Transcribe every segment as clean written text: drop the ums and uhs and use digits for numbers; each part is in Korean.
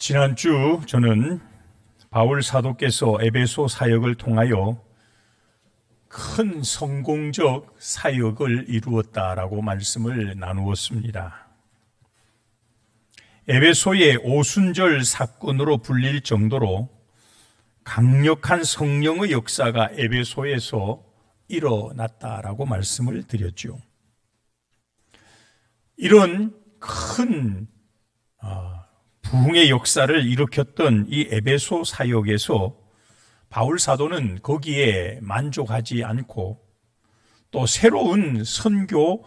지난주 저는 바울 사도께서 에베소 사역을 통하여 큰 성공적 사역을 이루었다라고 말씀을 나누었습니다. 에베소의 오순절 사건으로 불릴 정도로 강력한 성령의 역사가 에베소에서 일어났다라고 말씀을 드렸죠. 이런 큰 부흥의 역사를 일으켰던 이 에베소 사역에서 바울 사도는 거기에 만족하지 않고 또 새로운 선교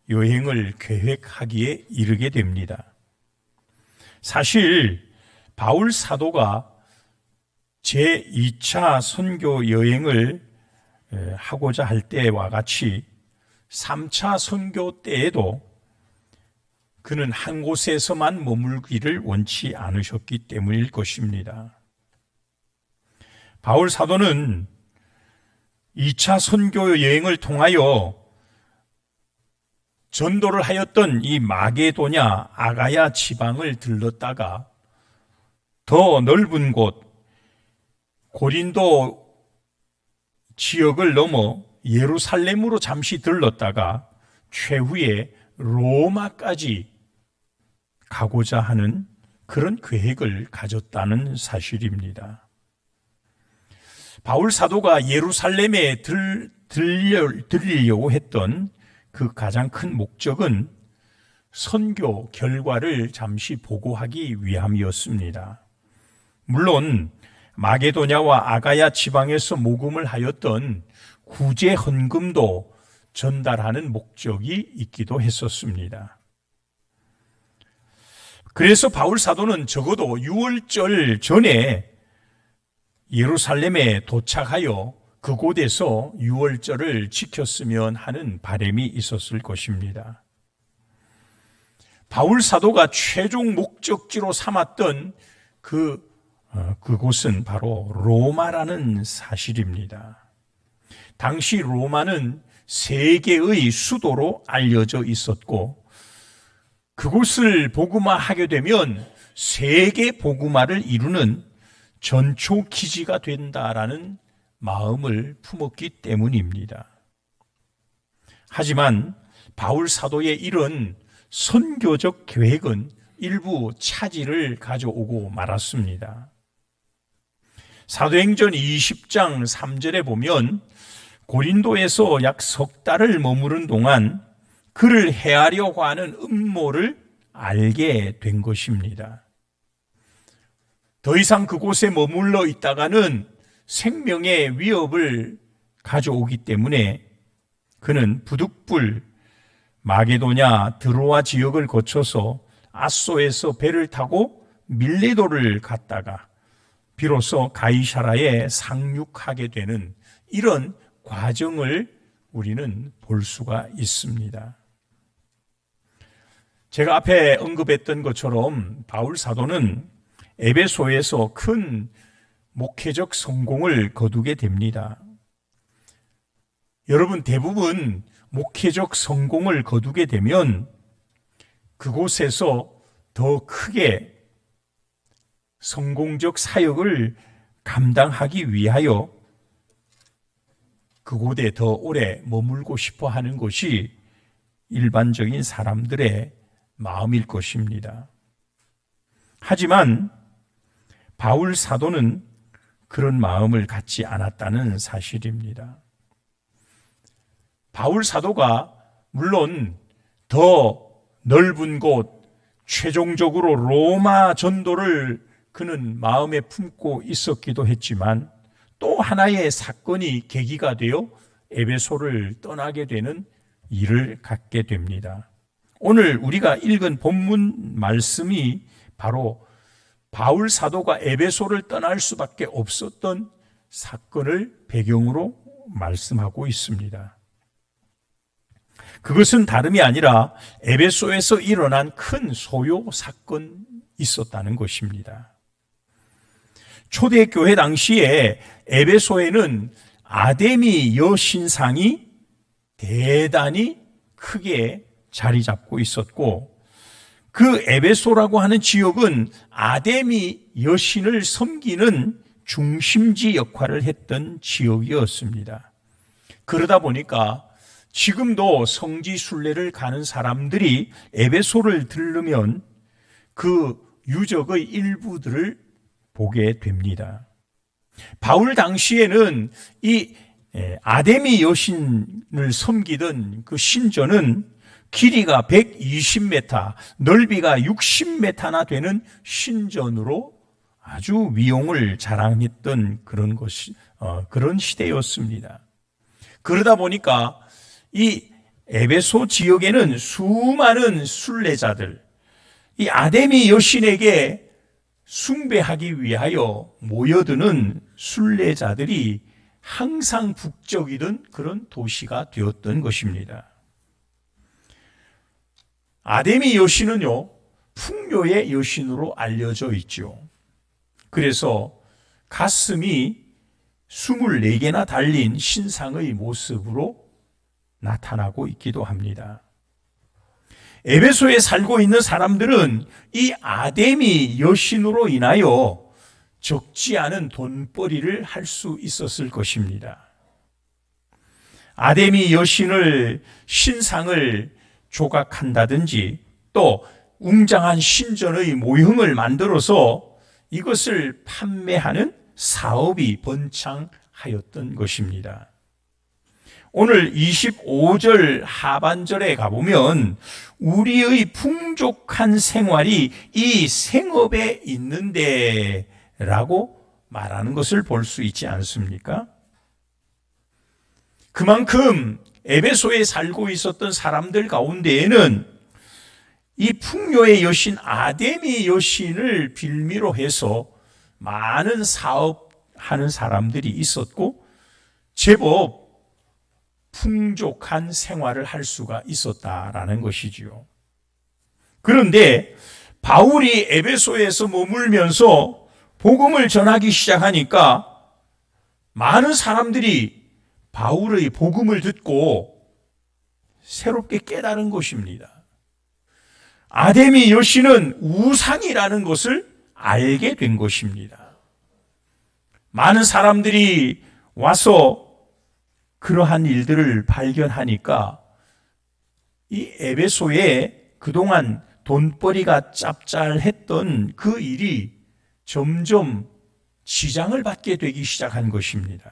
여행을 계획하기에 이르게 됩니다. 사실 바울 사도가 제2차 선교 여행을 하고자 할 때와 같이 3차 선교 때에도 그는 한 곳에서만 머물기를 원치 않으셨기 때문일 것입니다. 바울 사도는 2차 선교 여행을 통하여 전도를 하였던 이 마게도냐 아가야 지방을 들렀다가 더 넓은 곳 고린도 지역을 넘어 예루살렘으로 잠시 들렀다가 최후에 로마까지 가고자 하는 그런 계획을 가졌다는 사실입니다. 바울 사도가 예루살렘에 들리려고 했던 그 가장 큰 목적은 선교 결과를 잠시 보고하기 위함이었습니다. 물론 마게도냐와 아가야 지방에서 모금을 하였던 구제 헌금도 전달하는 목적이 있기도 했었습니다. 그래서 바울 사도는 적어도 6월절 전에 예루살렘에 도착하여 그곳에서 6월절을 지켰으면 하는 바람이 있었을 것입니다. 바울 사도가 최종 목적지로 삼았던 그곳은 바로 로마라는 사실입니다. 당시 로마는 세계의 수도로 알려져 있었고, 그곳을 복음화하게 되면 세계 복음화를 이루는 전초 기지가 된다라는 마음을 품었기 때문입니다. 하지만 바울 사도의 이런 선교적 계획은 일부 차질을 가져오고 말았습니다. 사도행전 20장 3절에 보면 고린도에서 약 석 달을 머무른 동안 그를 해하려고 하는 음모를 알게 된 것입니다. 더 이상 그곳에 머물러 있다가는 생명의 위협을 가져오기 때문에 그는 부득불 마게도냐 드로아 지역을 거쳐서 아소에서 배를 타고 밀레도를 갔다가 비로소 가이사라에 상륙하게 되는 이런 과정을 우리는 볼 수가 있습니다. 제가 앞에 언급했던 것처럼 바울 사도는 에베소에서 큰 목회적 성공을 거두게 됩니다. 여러분, 대부분 목회적 성공을 거두게 되면 그곳에서 더 크게 성공적 사역을 감당하기 위하여 그곳에 더 오래 머물고 싶어 하는 것이 일반적인 사람들의 마음일 것입니다. 하지만 바울 사도는 그런 마음을 갖지 않았다는 사실입니다. 바울 사도가 물론 더 넓은 곳, 최종적으로 로마 전도를 그는 마음에 품고 있었기도 했지만 또 하나의 사건이 계기가 되어 에베소를 떠나게 되는 일을 갖게 됩니다. 오늘 우리가 읽은 본문 말씀이 바로 바울 사도가 에베소를 떠날 수밖에 없었던 사건을 배경으로 말씀하고 있습니다. 그것은 다름이 아니라 에베소에서 일어난 큰 소요 사건이 있었다는 것입니다. 초대교회 당시에 에베소에는 아데미 여신상이 대단히 크게 자리 잡고 있었고, 그 에베소라고 하는 지역은 아데미 여신을 섬기는 중심지 역할을 했던 지역이었습니다. 그러다 보니까 지금도 성지 순례를 가는 사람들이 에베소를 들르면 그 유적의 일부들을 보게 됩니다. 바울 당시에는 이 아데미 여신을 섬기던 그 신전은 길이가 120m, 넓이가 60m나 되는 신전으로 아주 위용을 자랑했던 그런 시대였습니다. 그러다 보니까 이 에베소 지역에는 수많은 순례자들, 이 아데미 여신에게 숭배하기 위하여 모여드는 순례자들이 항상 북적이던 그런 도시가 되었던 것입니다. 아데미 여신은요, 풍요의 여신으로 알려져 있죠. 그래서 가슴이 24개나 달린 신상의 모습으로 나타나고 있기도 합니다. 에베소에 살고 있는 사람들은 이 아데미 여신으로 인하여 적지 않은 돈벌이를 할 수 있었을 것입니다. 아데미 여신을 신상을 조각한다든지 또 웅장한 신전의 모형을 만들어서 이것을 판매하는 사업이 번창하였던 것입니다. 오늘 25절 하반절에 가보면 우리의 풍족한 생활이 이 생업에 있는데 라고 말하는 것을 볼 수 있지 않습니까? 그만큼 에베소에 살고 있었던 사람들 가운데에는 이 풍요의 여신 아데미 여신을 빌미로 해서 많은 사업하는 사람들이 있었고 제법 풍족한 생활을 할 수가 있었다라는 것이지요. 그런데 바울이 에베소에서 머물면서 복음을 전하기 시작하니까 많은 사람들이 바울의 복음을 듣고 새롭게 깨달은 것입니다. 아데미 여신은 우상이라는 것을 알게 된 것입니다. 많은 사람들이 와서 그러한 일들을 발견하니까 이 에베소에 그동안 돈벌이가 짭짤했던 그 일이 점점 지장을 받게 되기 시작한 것입니다.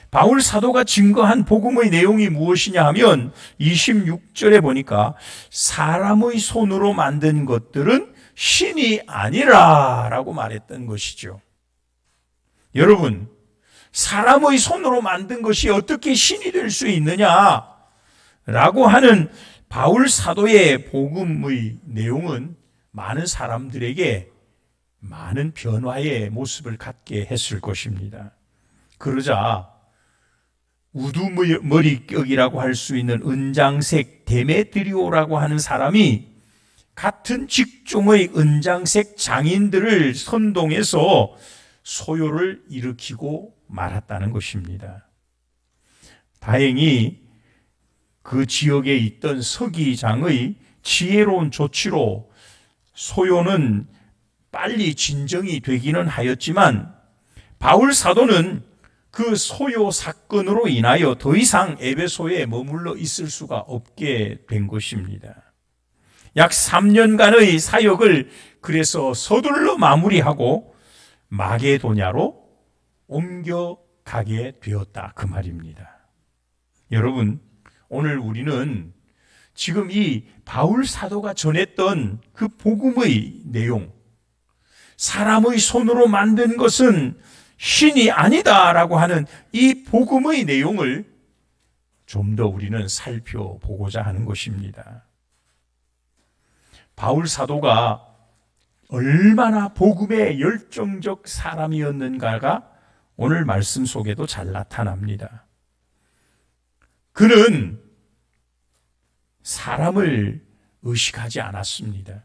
바울 사도가 증거한 복음의 내용이 무엇이냐 하면 26절에 보니까 사람의 손으로 만든 것들은 신이 아니라 라고 말했던 것이죠. 여러분, 사람의 손으로 만든 것이 어떻게 신이 될 수 있느냐 라고 하는 바울 사도의 복음의 내용은 많은 사람들에게 많은 변화의 모습을 갖게 했을 것입니다. 그러자 우두머리격이라고 할 수 있는 은장색 데메트리오라고 하는 사람이 같은 직종의 은장색 장인들을 선동해서 소요를 일으키고 말았다는 것입니다. 다행히 그 지역에 있던 서기장의 지혜로운 조치로 소요는 빨리 진정이 되기는 하였지만 바울 사도는 그 소요 사건으로 인하여 더 이상 에베소에 머물러 있을 수가 없게 된 것입니다. 약 3년간의 사역을 그래서 서둘러 마무리하고 마게도냐로 옮겨가게 되었다 그 말입니다. 여러분, 오늘 우리는 지금 이 바울 사도가 전했던 그 복음의 내용, 사람의 손으로 만든 것은 신이 아니다라고 하는 이 복음의 내용을 좀 더 우리는 살펴보고자 하는 것입니다. 바울 사도가 얼마나 복음에 열정적 사람이었는가가 오늘 말씀 속에도 잘 나타납니다. 그는 사람을 의식하지 않았습니다.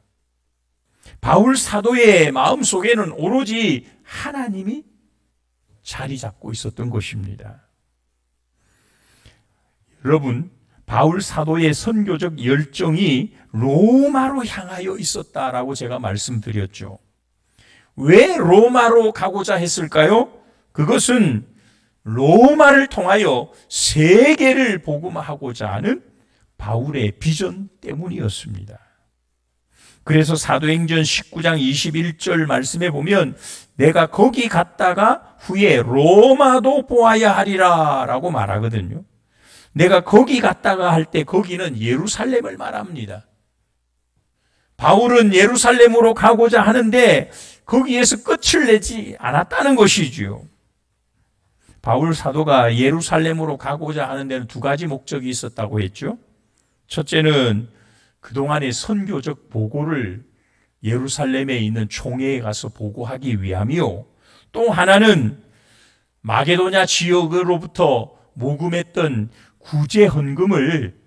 바울 사도의 마음속에는 오로지 하나님이 자리 잡고 있었던 것입니다. 여러분, 바울 사도의 선교적 열정이 로마로 향하여 있었다라고 제가 말씀드렸죠. 왜 로마로 가고자 했을까요? 그것은 로마를 통하여 세계를 복음하고자 하는 바울의 비전 때문이었습니다. 그래서 사도행전 19장 21절 말씀에 보면 내가 거기 갔다가 후에 로마도 보아야 하리라 라고 말하거든요. 내가 거기 갔다가 할 때 거기는 예루살렘을 말합니다. 바울은 예루살렘으로 가고자 하는데 거기에서 끝을 내지 않았다는 것이지요. 바울 사도가 예루살렘으로 가고자 하는 데는 두 가지 목적이 있었다고 했죠. 첫째는 그동안의 선교적 보고를 예루살렘에 있는 총회에 가서 보고하기 위함이요. 또 하나는 마게도냐 지역으로부터 모금했던 구제 헌금을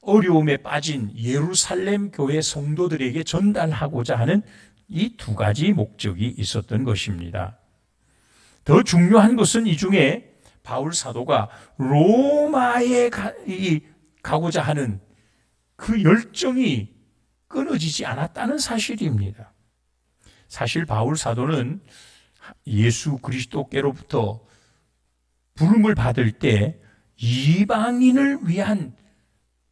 어려움에 빠진 예루살렘 교회 성도들에게 전달하고자 하는 이 두 가지 목적이 있었던 것입니다. 더 중요한 것은 이 중에 바울 사도가 로마에 가고자 하는 그 열정이 끊어지지 않았다는 사실입니다. 사실 바울 사도는 예수 그리스도께로부터 부름을 받을 때 이방인을 위한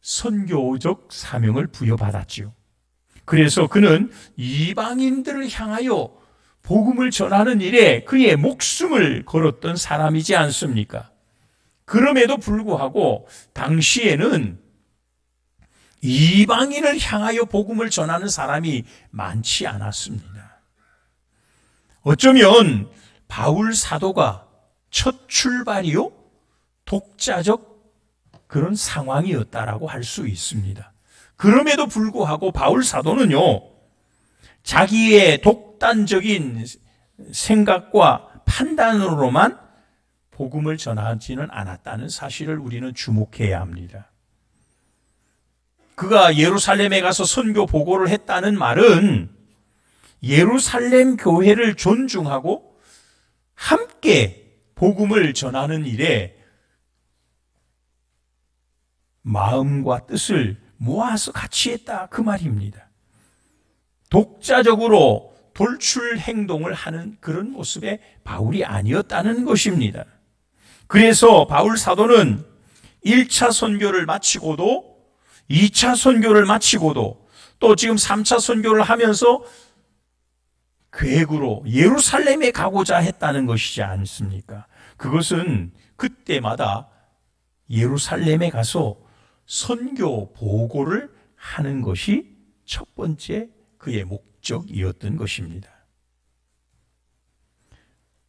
선교적 사명을 부여받았지요. 그래서 그는 이방인들을 향하여 복음을 전하는 일에 그의 목숨을 걸었던 사람이지 않습니까? 그럼에도 불구하고 당시에는 이방인을 향하여 복음을 전하는 사람이 많지 않았습니다. 어쩌면 바울 사도가 첫 출발이요 독자적 그런 상황이었다라고 할 수 있습니다. 그럼에도 불구하고 바울 사도는요, 자기의 독단적인 생각과 판단으로만 복음을 전하지는 않았다는 사실을 우리는 주목해야 합니다. 그가 예루살렘에 가서 선교 보고를 했다는 말은 예루살렘 교회를 존중하고 함께 복음을 전하는 일에 마음과 뜻을 모아서 같이 했다, 그 말입니다. 독자적으로 돌출 행동을 하는 그런 모습의 바울이 아니었다는 것입니다. 그래서 바울 사도는 1차 선교를 마치고도 2차 선교를 마치고도 또 지금 3차 선교를 하면서 계획으로 예루살렘에 가고자 했다는 것이지 않습니까? 그것은 그때마다 예루살렘에 가서 선교 보고를 하는 것이 첫 번째 그의 목적이었던 것입니다.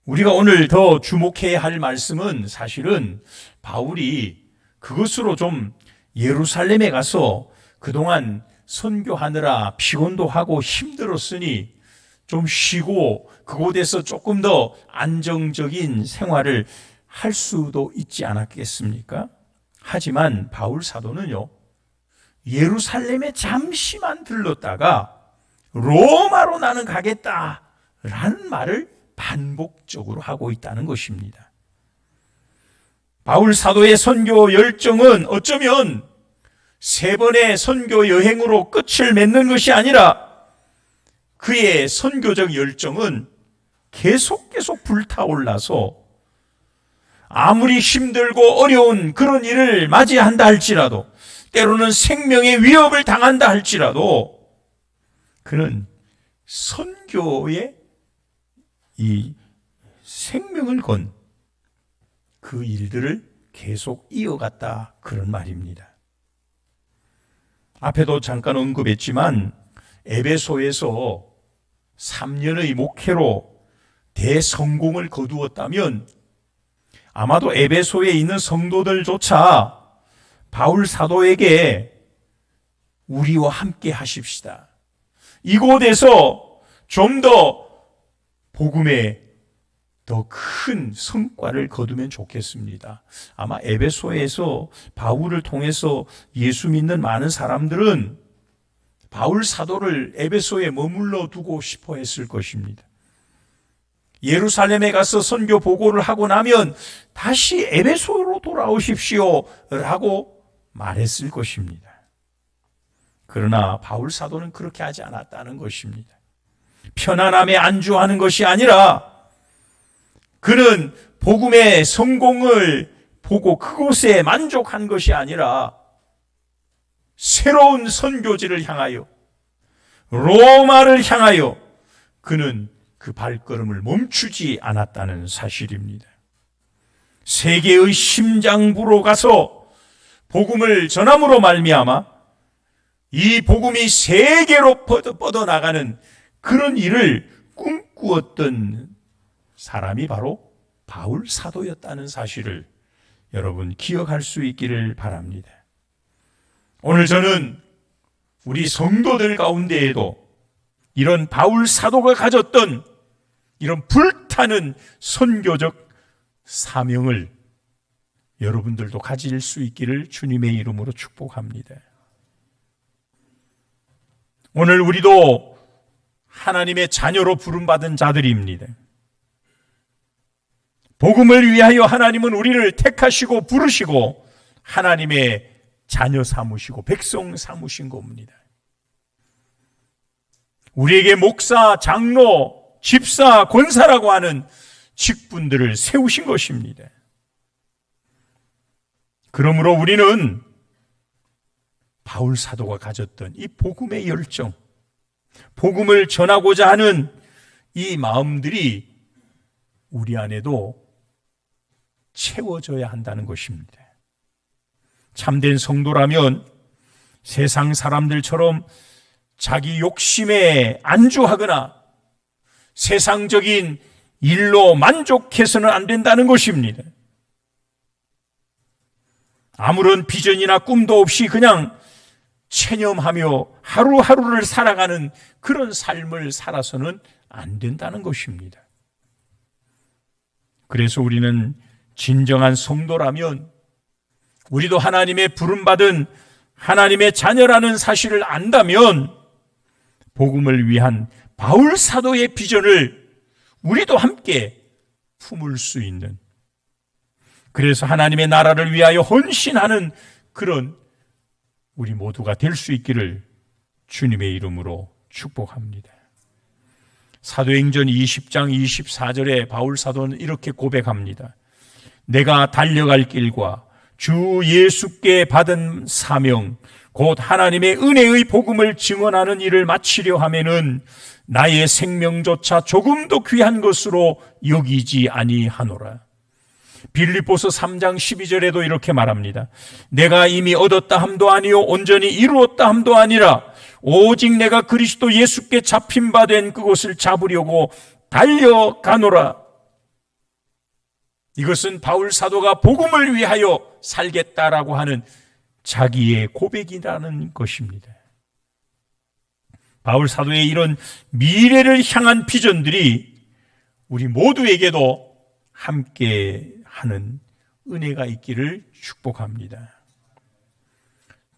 우리가 오늘 더 주목해야 할 말씀은 사실은 바울이 그것으로 좀 예루살렘에 가서 그동안 선교하느라 피곤도 하고 힘들었으니 좀 쉬고 그곳에서 조금 더 안정적인 생활을 할 수도 있지 않았겠습니까? 하지만 바울 사도는요, 예루살렘에 잠시만 들렀다가 로마로 나는 가겠다라는 말을 반복적으로 하고 있다는 것입니다. 바울 사도의 선교 열정은 어쩌면 3번의 선교 여행으로 끝을 맺는 것이 아니라 그의 선교적 열정은 계속 불타올라서 아무리 힘들고 어려운 그런 일을 맞이한다 할지라도, 때로는 생명의 위협을 당한다 할지라도 그는 선교에 이 생명을 건 그 일들을 계속 이어갔다, 그런 말입니다. 앞에도 잠깐 언급했지만 에베소에서 3년의 목회로 대성공을 거두었다면 아마도 에베소에 있는 성도들조차 바울 사도에게 우리와 함께 하십시다, 이곳에서 좀 더 복음의 더 큰 성과를 거두면 좋겠습니다. 아마 에베소에서 바울을 통해서 예수 믿는 많은 사람들은 바울 사도를 에베소에 머물러 두고 싶어 했을 것입니다. 예루살렘에 가서 선교 보고를 하고 나면 다시 에베소로 돌아오십시오 라고 말했을 것입니다. 그러나 바울 사도는 그렇게 하지 않았다는 것입니다. 편안함에 안주하는 것이 아니라 그는 복음의 성공을 보고 그곳에 만족한 것이 아니라 새로운 선교지를 향하여, 로마를 향하여 그는 그 발걸음을 멈추지 않았다는 사실입니다. 세계의 심장부로 가서 복음을 전함으로 말미암아 이 복음이 세계로 뻗어나가는 그런 일을 꿈꾸었던 사람이 바로 바울 사도였다는 사실을 여러분 기억할 수 있기를 바랍니다. 오늘 저는 우리 성도들 가운데에도 이런 바울 사도가 가졌던 이런 불타는 선교적 사명을 여러분들도 가질 수 있기를 주님의 이름으로 축복합니다. 오늘 우리도 하나님의 자녀로 부름받은 자들입니다. 복음을 위하여 하나님은 우리를 택하시고 부르시고 하나님의 자녀 삼으시고 백성 삼으신 겁니다. 우리에게 목사, 장로, 집사, 권사라고 하는 직분들을 세우신 것입니다. 그러므로 우리는 바울 사도가 가졌던 이 복음의 열정, 복음을 전하고자 하는 이 마음들이 우리 안에도 채워져야 한다는 것입니다. 참된 성도라면 세상 사람들처럼 자기 욕심에 안주하거나 세상적인 일로 만족해서는 안 된다는 것입니다. 아무런 비전이나 꿈도 없이 그냥 체념하며 하루하루를 살아가는 그런 삶을 살아서는 안 된다는 것입니다. 그래서 우리는 진정한 성도라면 우리도 하나님의 부름받은 하나님의 자녀라는 사실을 안다면 복음을 위한 바울 사도의 비전을 우리도 함께 품을 수 있는, 그래서 하나님의 나라를 위하여 헌신하는 그런 우리 모두가 될 수 있기를 주님의 이름으로 축복합니다. 사도행전 20장 24절에 바울 사도는 이렇게 고백합니다. 내가 달려갈 길과 주 예수께 받은 사명 곧 하나님의 은혜의 복음을 증언하는 일을 마치려 하면은 나의 생명조차 조금도 귀한 것으로 여기지 아니하노라. 빌립보서 3장 12절에도 이렇게 말합니다. 내가 이미 얻었다 함도 아니요 온전히 이루었다 함도 아니라 오직 내가 그리스도 예수께 잡힌 바 된 그것을 잡으려고 달려가노라. 이것은 바울 사도가 복음을 위하여 살겠다라고 하는 자기의 고백이라는 것입니다. 바울 사도의 이런 미래를 향한 비전들이 우리 모두에게도 함께 하는 은혜가 있기를 축복합니다.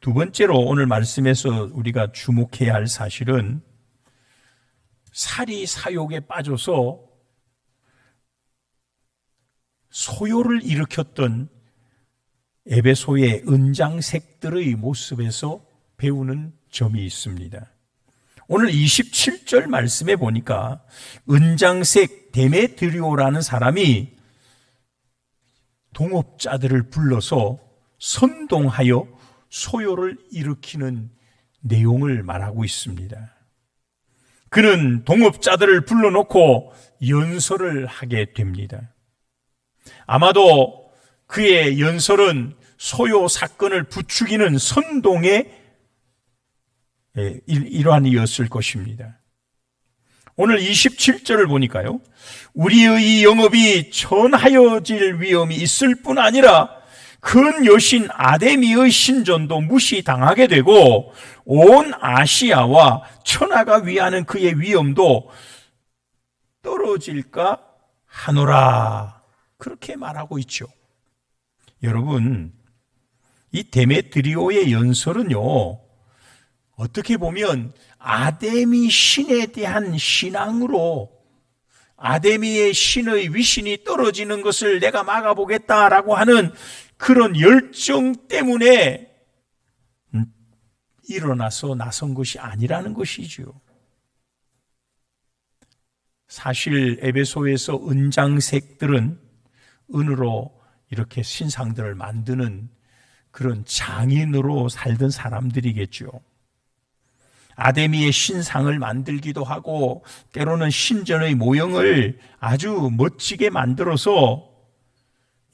두 번째로 오늘 말씀에서 우리가 주목해야 할 사실은 사리 사욕에 빠져서 소요를 일으켰던 에베소의 은장색들의 모습에서 배우는 점이 있습니다. 오늘 27절 말씀에 보니까 은장색 데메드리오라는 사람이 동업자들을 불러서 선동하여 소요를 일으키는 내용을 말하고 있습니다. 그는 동업자들을 불러놓고 연설을 하게 됩니다. 아마도 그의 연설은 소요 사건을 부추기는 선동의 일환이었을 것입니다. 오늘 27절을 보니까요, 우리의 이 영업이 전하여질 위험이 있을 뿐 아니라 큰 여신 아데미의 신전도 무시당하게 되고 온 아시아와 천하가 위하는 그의 위엄도 떨어질까 하노라. 그렇게 말하고 있죠. 여러분, 이 데메드리오의 연설은요, 어떻게 보면 아데미 신에 대한 신앙으로 아데미의 신의 위신이 떨어지는 것을 내가 막아보겠다라고 하는 그런 열정 때문에 일어나서 나선 것이 아니라는 것이죠. 사실 에베소에서 은장색들은 은으로 이렇게 신상들을 만드는 그런 장인으로 살던 사람들이겠죠. 아데미의 신상을 만들기도 하고 때로는 신전의 모형을 아주 멋지게 만들어서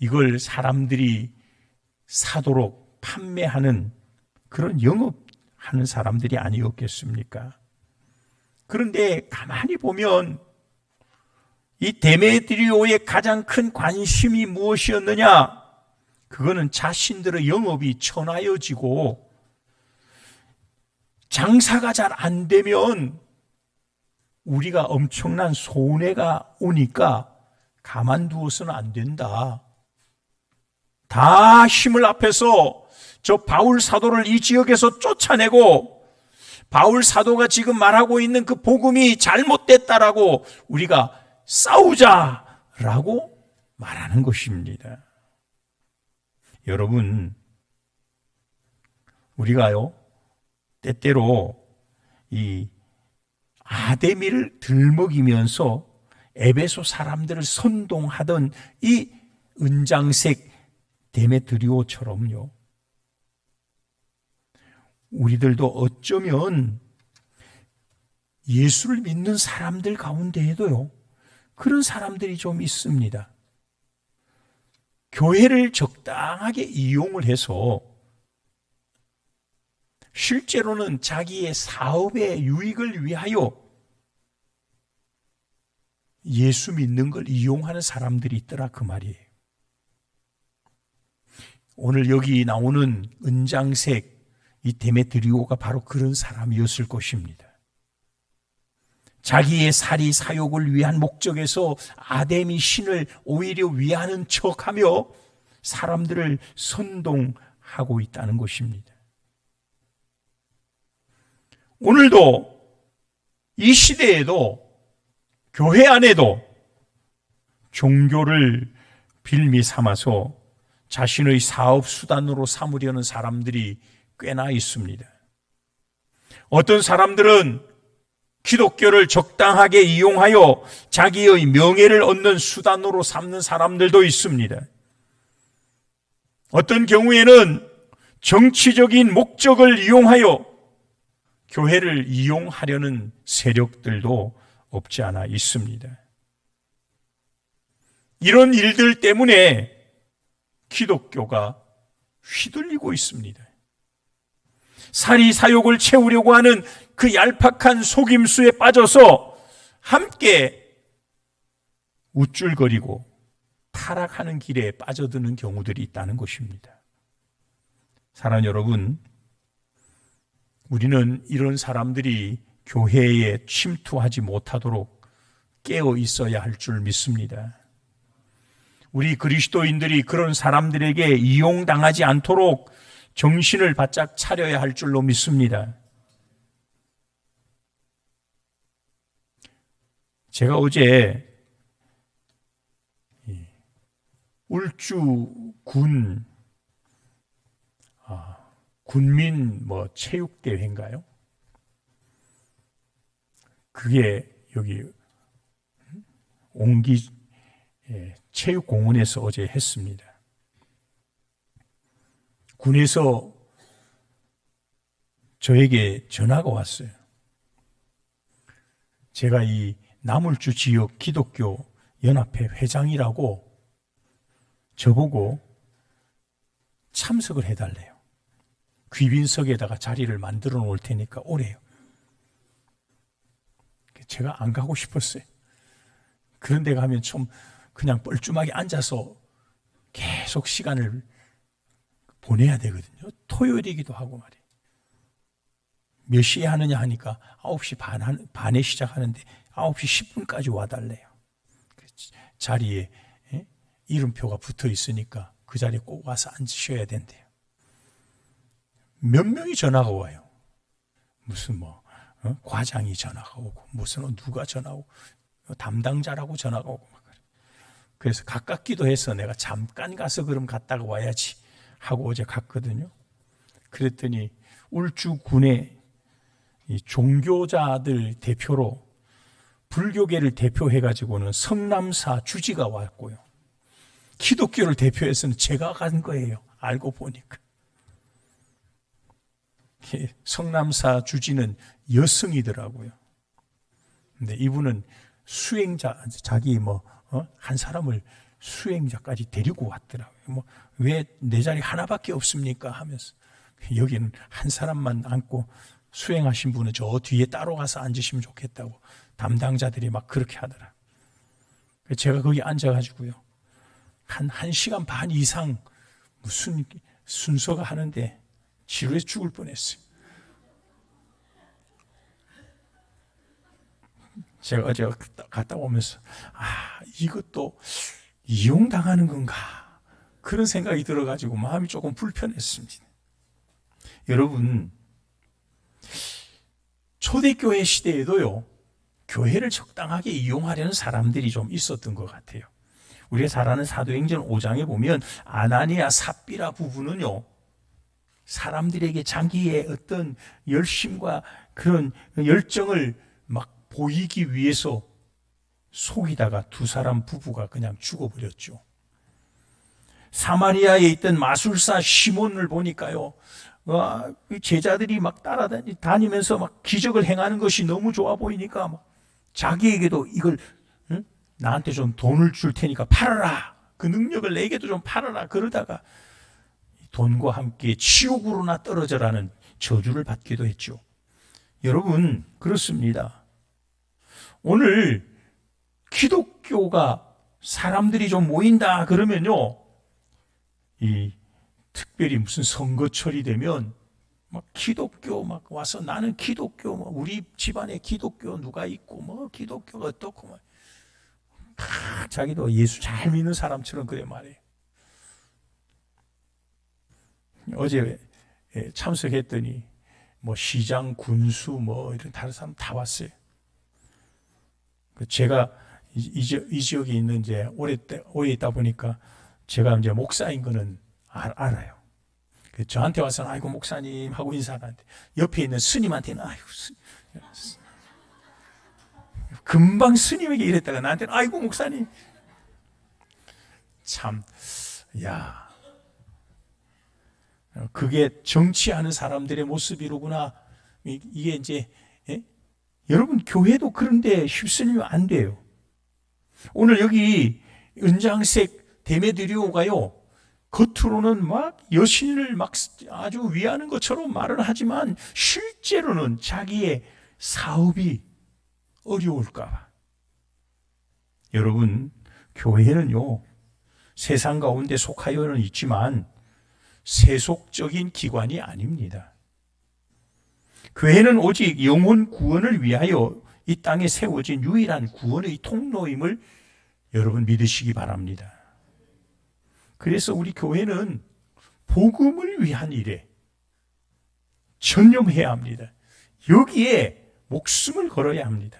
이걸 사람들이 사도록 판매하는 그런 영업하는 사람들이 아니었겠습니까? 그런데 가만히 보면 이 데메드리오의 가장 큰 관심이 무엇이었느냐? 그거는 자신들의 영업이 천하여지고 장사가 잘 안 되면 우리가 엄청난 손해가 오니까 가만두어서는 안 된다. 다 힘을 합해서 저 바울 사도를 이 지역에서 쫓아내고 바울 사도가 지금 말하고 있는 그 복음이 잘못됐다라고 우리가 싸우자라고 말하는 것입니다. 여러분, 우리가요, 때때로 이 아데미를 들먹이면서 에베소 사람들을 선동하던 이 은장색 데메드리오처럼요, 우리들도 어쩌면 예수를 믿는 사람들 가운데에도요, 그런 사람들이 좀 있습니다. 교회를 적당하게 이용을 해서 실제로는 자기의 사업의 유익을 위하여 예수 믿는 걸 이용하는 사람들이 있더라 그 말이에요. 오늘 여기 나오는 은장색 이 데메트리오가 바로 그런 사람이었을 것입니다. 자기의 사리 사욕을 위한 목적에서 아데미 신을 오히려 위하는 척하며 사람들을 선동하고 있다는 것입니다. 오늘도 이 시대에도 교회 안에도 종교를 빌미 삼아서 자신의 사업 수단으로 삼으려는 사람들이 꽤나 있습니다. 어떤 사람들은 기독교를 적당하게 이용하여 자기의 명예를 얻는 수단으로 삼는 사람들도 있습니다. 어떤 경우에는 정치적인 목적을 이용하여 교회를 이용하려는 세력들도 없지 않아 있습니다. 이런 일들 때문에 기독교가 휘둘리고 있습니다. 사리 사욕을 채우려고 하는 그 얄팍한 속임수에 빠져서 함께 우쭐거리고 타락하는 길에 빠져드는 경우들이 있다는 것입니다. 사랑하는 여러분, 우리는 이런 사람들이 교회에 침투하지 못하도록 깨어 있어야 할 줄 믿습니다. 우리 그리스도인들이 그런 사람들에게 이용당하지 않도록 정신을 바짝 차려야 할 줄로 믿습니다. 제가 어제 울주 군민 체육대회인가요? 그게 여기 옹기 체육공원에서 어제 했습니다. 군에서 저에게 전화가 왔어요. 제가 이 남울주 지역 기독교 연합회 회장이라고 저보고 참석을 해달래요. 귀빈석에다가 자리를 만들어 놓을 테니까 오래요. 제가 안 가고 싶었어요. 그런 데 가면 좀 그냥 뻘쭘하게 앉아서 계속 시간을 보내야 되거든요. 토요일이기도 하고 말이에요. 몇 시에 하느냐 하니까 9시 반에 시작하는데 9시 10분까지 와달래요. 자리에 이름표가 붙어 있으니까 그 자리에 꼭 와서 앉으셔야 된대요. 몇 명이 전화가 와요. 무슨 과장이 전화가 오고 무슨 누가 전화 오고 담당자라고 전화가 오고 막 그래. 그래서 가깝기도 해서 내가 잠깐 가서 그럼 갔다가 와야지 하고 어제 갔거든요. 그랬더니 울주군의 이 종교자들 대표로 불교계를 대표해가지고는 성남사 주지가 왔고요. 기독교를 대표해서는 제가 간 거예요. 알고 보니까. 성남사 주지는 여성이더라고요. 근데 이분은 수행자, 자기 한 사람을 수행자까지 데리고 왔더라고요. 왜 내 자리 하나밖에 없습니까? 하면서. 여기는 한 사람만 앉고 수행하신 분은 저 뒤에 따로 가서 앉으시면 좋겠다고 담당자들이 막 그렇게 하더라. 제가 거기 앉아가지고요. 한 1시간 반 이상 무슨 순서가 하는데 지루해 죽을 뻔했어요. 제가 어제 갔다 오면서 이것도 이용당하는 건가 그런 생각이 들어가지고 마음이 조금 불편했습니다. 여러분, 초대교회 시대에도요 교회를 적당하게 이용하려는 사람들이 좀 있었던 것 같아요. 우리가 잘 아는 사도행전 5장에 보면 아나니아 삽비라 부부는요 사람들에게 자기의 어떤 열심과 그런 열정을 막 보이기 위해서 속이다가 두 사람 부부가 그냥 죽어버렸죠. 사마리아에 있던 마술사 시몬을 보니까요 제자들이 막 따라다니면서 막 기적을 행하는 것이 너무 좋아 보이니까 막 자기에게도 이걸 나한테 좀 돈을 줄 테니까 팔아라 그 능력을 내게도 좀 팔아라. 그러다가 돈과 함께 지옥으로나 떨어져라는 저주를 받기도 했죠. 여러분, 그렇습니다. 오늘 기독교가 사람들이 좀 모인다 그러면요, 이 특별히 무슨 선거철이 되면 막 기독교 막 와서 나는 기독교, 뭐 우리 집안에 기독교 누가 있고 뭐 기독교가 어떻고 막 자기도 예수 잘 믿는 사람처럼 그래 말이에요. 어제 참석했더니 뭐 시장, 군수 뭐 이런 다른 사람 다 왔어요. 제가 이 지역에 있는 이제 오래 있다 보니까 제가 이제 목사인 거는 알아요. 저한테 와서는 아이고 목사님 하고 인사하는데 옆에 있는 스님한테는 아이고 금방 스님에게 이랬다가 나한테는 아이고 목사님. 참, 야, 그게 정치하는 사람들의 모습이로구나. 이게 이제 여러분 교회도 그런데 휩쓸리면 안 돼요. 오늘 여기 은장색 데메드리오가요, 겉으로는 막 여신을 막 아주 위하는 것처럼 말을 하지만 실제로는 자기의 사업이 어려울까 봐. 여러분, 교회는요, 세상 가운데 속하여는 있지만 세속적인 기관이 아닙니다. 교회는 오직 영혼 구원을 위하여 이 땅에 세워진 유일한 구원의 통로임을 여러분 믿으시기 바랍니다. 그래서 우리 교회는 복음을 위한 일에 전념해야 합니다. 여기에 목숨을 걸어야 합니다.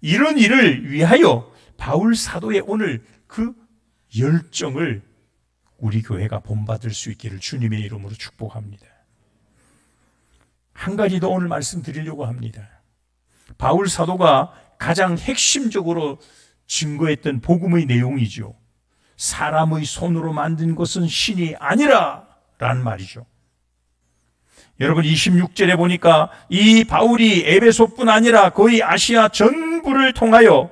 이런 일을 위하여 바울 사도의 오늘 그 열정을 우리 교회가 본받을 수 있기를 주님의 이름으로 축복합니다. 한 가지 더 오늘 말씀드리려고 합니다. 바울 사도가 가장 핵심적으로 증거했던 복음의 내용이죠. 사람의 손으로 만든 것은 신이 아니라 라는 말이죠. 여러분 26절에 보니까 이 바울이 에베소뿐 아니라 거의 아시아 전부를 통하여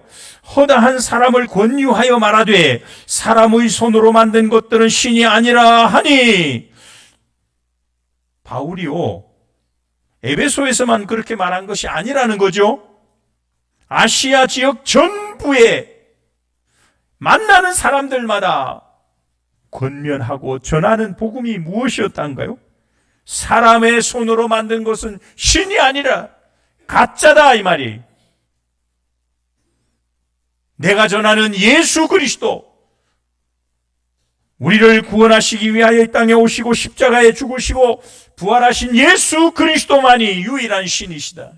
허다한 사람을 권유하여 말하되 사람의 손으로 만든 것들은 신이 아니라 하니, 바울이요 에베소에서만 그렇게 말한 것이 아니라는 거죠. 아시아 지역 전부에 만나는 사람들마다 권면하고 전하는 복음이 무엇이었던가요? 사람의 손으로 만든 것은 신이 아니라 가짜다, 이 말이. 내가 전하는 예수 그리스도, 우리를 구원하시기 위하여 이 땅에 오시고 십자가에 죽으시고 부활하신 예수 그리스도만이 유일한 신이시다.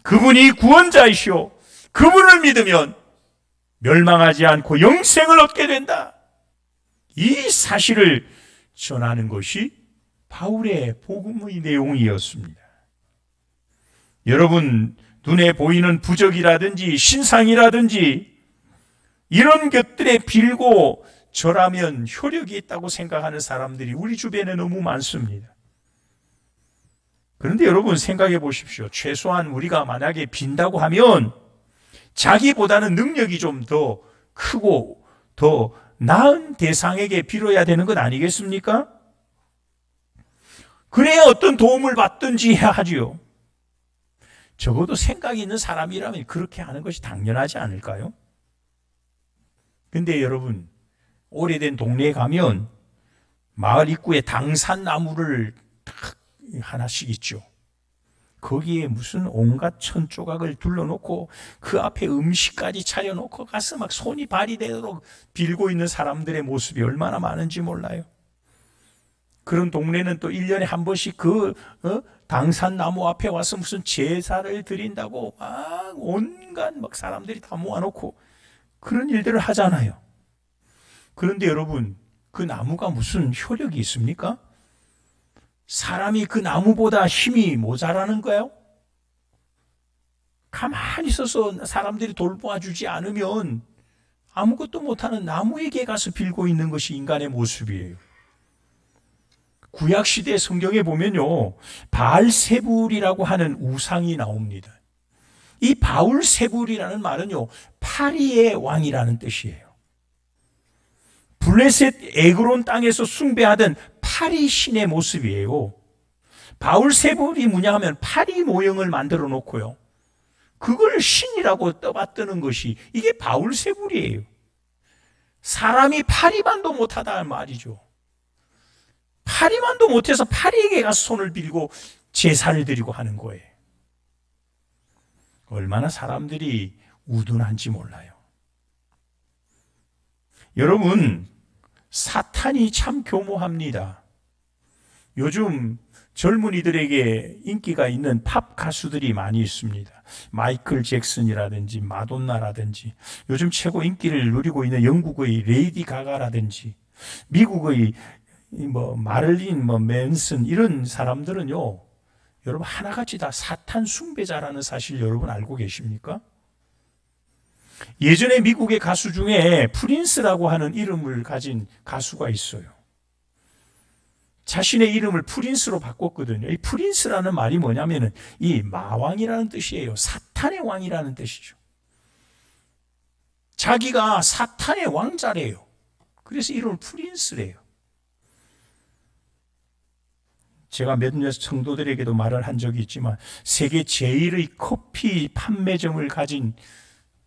그분이 구원자이시오. 그분을 믿으면 멸망하지 않고 영생을 얻게 된다. 이 사실을 전하는 것이 바울의 복음의 내용이었습니다. 여러분, 눈에 보이는 부적이라든지 신상이라든지 이런 것들에 빌고 절하면 효력이 있다고 생각하는 사람들이 우리 주변에 너무 많습니다. 그런데 여러분 생각해 보십시오. 최소한 우리가 만약에 빈다고 하면 자기보다는 능력이 좀 더 크고 더 나은 대상에게 빌어야 되는 것 아니겠습니까? 그래야 어떤 도움을 받든지 해야 하지요. 적어도 생각이 있는 사람이라면 그렇게 하는 것이 당연하지 않을까요? 근데 여러분, 오래된 동네에 가면 마을 입구에 당산나무를 딱 하나씩 있죠. 거기에 무슨 온갖 천조각을 둘러놓고 그 앞에 음식까지 차려놓고 가서 막 손이 발이 되도록 빌고 있는 사람들의 모습이 얼마나 많은지 몰라요. 그런 동네는 또 1년에 한 번씩 그 당산나무 앞에 와서 무슨 제사를 드린다고 막 온갖 막 사람들이 다 모아놓고 그런 일들을 하잖아요. 그런데 여러분, 그 나무가 무슨 효력이 있습니까? 사람이 그 나무보다 힘이 모자라는 거예요? 가만히 있어서 사람들이 돌봐주지 않으면 아무것도 못하는 나무에게 가서 빌고 있는 것이 인간의 모습이에요. 구약시대 성경에 보면요, 바알세불이라고 하는 우상이 나옵니다. 이 바울세불이라는 말은요, 파리의 왕이라는 뜻이에요. 블레셋 에그론 땅에서 숭배하던 파리 신의 모습이에요. 바울세불이 뭐냐 하면 파리 모형을 만들어 놓고요, 그걸 신이라고 떠받드는 것이 이게 바울세불이에요. 사람이 파리만도 못하다 말이죠. 파리만도 못해서 파리에게 가서 손을 빌고 제사를 드리고 하는 거예요. 얼마나 사람들이 우둔한지 몰라요. 여러분, 사탄이 참 교모합니다. 요즘 젊은이들에게 인기가 있는 팝 가수들이 많이 있습니다. 마이클 잭슨이라든지 마돈나라든지, 요즘 최고 인기를 누리고 있는 영국의 레이디 가가라든지, 미국의 마를린 맨슨, 이런 사람들은요, 여러분 하나같이 다 사탄 숭배자라는 사실 여러분 알고 계십니까? 예전에 미국의 가수 중에 프린스라고 하는 이름을 가진 가수가 있어요. 자신의 이름을 프린스로 바꿨거든요. 이 프린스라는 말이 뭐냐면은 이 마왕이라는 뜻이에요. 사탄의 왕이라는 뜻이죠. 자기가 사탄의 왕자래요. 그래서 이름을 프린스래요. 제가 몇몇 성도들에게도 말을 한 적이 있지만, 세계 제일의 커피 판매점을 가진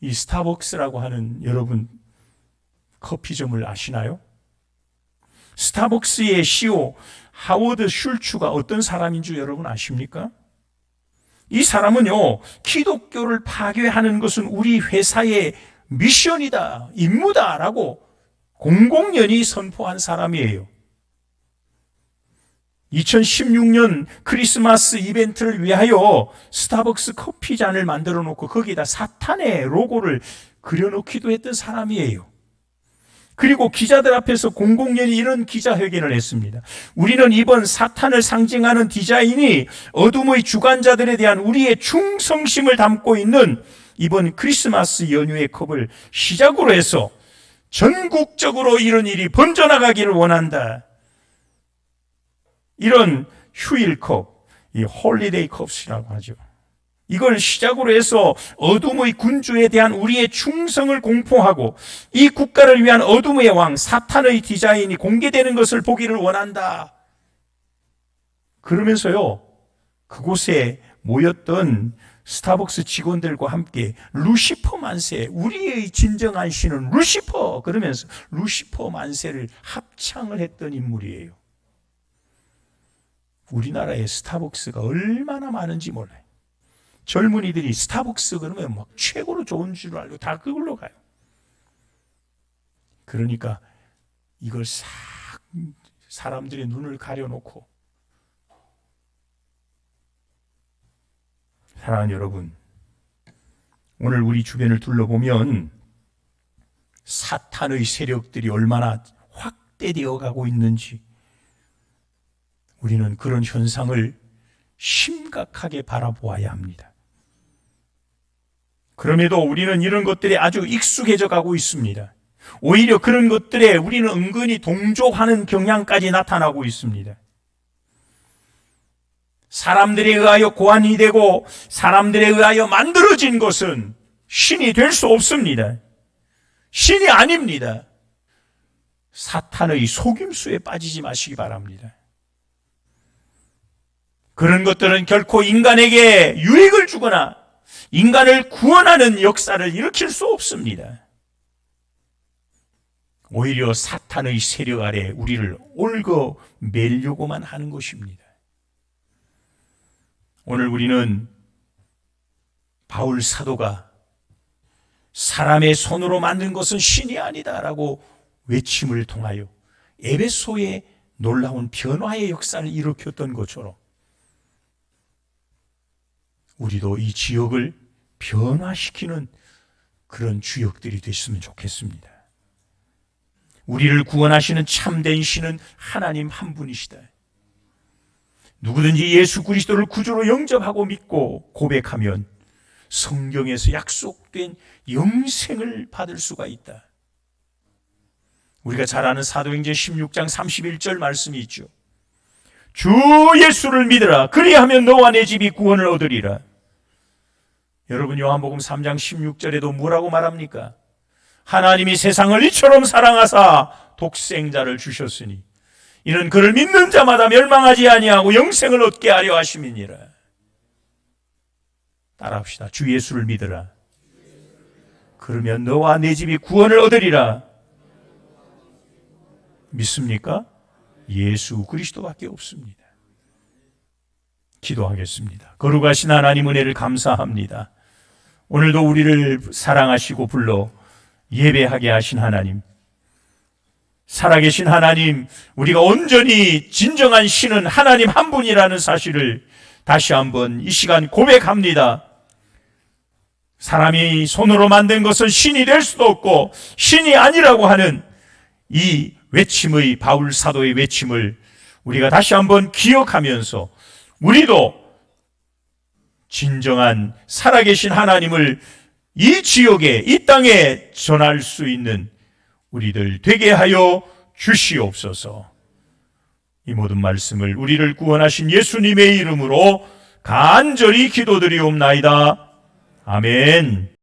이 스타벅스라고 하는 여러분 커피점을 아시나요? 스타벅스의 CEO 하워드 슐츠가 어떤 사람인 줄 여러분 아십니까? 이 사람은요, 기독교를 파괴하는 것은 우리 회사의 미션이다, 임무다라고 공공연히 선포한 사람이에요. 2016년 크리스마스 이벤트를 위하여 스타벅스 커피잔을 만들어 놓고 거기다 사탄의 로고를 그려놓기도 했던 사람이에요. 그리고 기자들 앞에서 공공연히 이런 기자회견을 했습니다. 우리는 이번 사탄을 상징하는 디자인이 어둠의 주관자들에 대한 우리의 충성심을 담고 있는 이번 크리스마스 연휴의 컵을 시작으로 해서 전국적으로 이런 일이 번져나가기를 원한다. 이런 휴일컵, 이 홀리데이 컵이라고 하죠. 이걸 시작으로 해서 어둠의 군주에 대한 우리의 충성을 공포하고 이 국가를 위한 어둠의 왕 사탄의 디자인이 공개되는 것을 보기를 원한다. 그러면서요, 그곳에 모였던 스타벅스 직원들과 함께 루시퍼 만세, 우리의 진정한 신은 루시퍼, 그러면서 루시퍼 만세를 합창을 했던 인물이에요. 우리나라에 스타벅스가 얼마나 많은지 몰라요. 젊은이들이 스타벅스 그러면 막 최고로 좋은 줄 알고 다 그걸로 가요. 그러니까 이걸 싹 사람들의 눈을 가려놓고, 사랑하는 여러분, 오늘 우리 주변을 둘러보면 사탄의 세력들이 얼마나 확대되어 가고 있는지 우리는 그런 현상을 심각하게 바라보아야 합니다. 그럼에도 우리는 이런 것들에 아주 익숙해져 가고 있습니다. 오히려 그런 것들에 우리는 은근히 동조하는 경향까지 나타나고 있습니다. 사람들에 의하여 고안이 되고 사람들에 의하여 만들어진 것은 신이 될 수 없습니다. 신이 아닙니다. 사탄의 속임수에 빠지지 마시기 바랍니다. 그런 것들은 결코 인간에게 유익을 주거나 인간을 구원하는 역사를 일으킬 수 없습니다. 오히려 사탄의 세력 아래 우리를 얽어 매려고만 하는 것입니다. 오늘 우리는 바울 사도가 사람의 손으로 만든 것은 신이 아니다라고 외침을 통하여 에베소의 놀라운 변화의 역사를 일으켰던 것처럼 우리도 이 지역을 변화시키는 그런 주역들이 됐으면 좋겠습니다. 우리를 구원하시는 참된 신은 하나님 한 분이시다. 누구든지 예수 그리스도를 구주로 영접하고 믿고 고백하면 성경에서 약속된 영생을 받을 수가 있다. 우리가 잘 아는 사도행전 16장 31절 말씀이 있죠. 주 예수를 믿으라. 그리하면 너와 내 집이 구원을 얻으리라. 여러분, 요한복음 3장 16절에도 뭐라고 말합니까? 하나님이 세상을 이처럼 사랑하사 독생자를 주셨으니 이는 그를 믿는 자마다 멸망하지 아니하고 영생을 얻게 하려 하심이니라. 따라합시다. 주 예수를 믿으라. 그러면 너와 내 집이 구원을 얻으리라. 믿습니까? 예수 그리스도밖에 없습니다. 기도하겠습니다. 거룩하신 하나님 은혜를 감사합니다. 오늘도 우리를 사랑하시고 불러 예배하게 하신 하나님, 살아계신 하나님, 우리가 온전히 진정한 신은 하나님 한 분이라는 사실을 다시 한번 이 시간 고백합니다. 사람이 손으로 만든 것은 신이 될 수도 없고 신이 아니라고 하는 이 외침의, 바울 사도의 외침을 우리가 다시 한번 기억하면서 우리도 진정한 살아계신 하나님을 이 지역에, 이 땅에 전할 수 있는 우리들 되게 하여 주시옵소서. 이 모든 말씀을 우리를 구원하신 예수님의 이름으로 간절히 기도드리옵나이다. 아멘.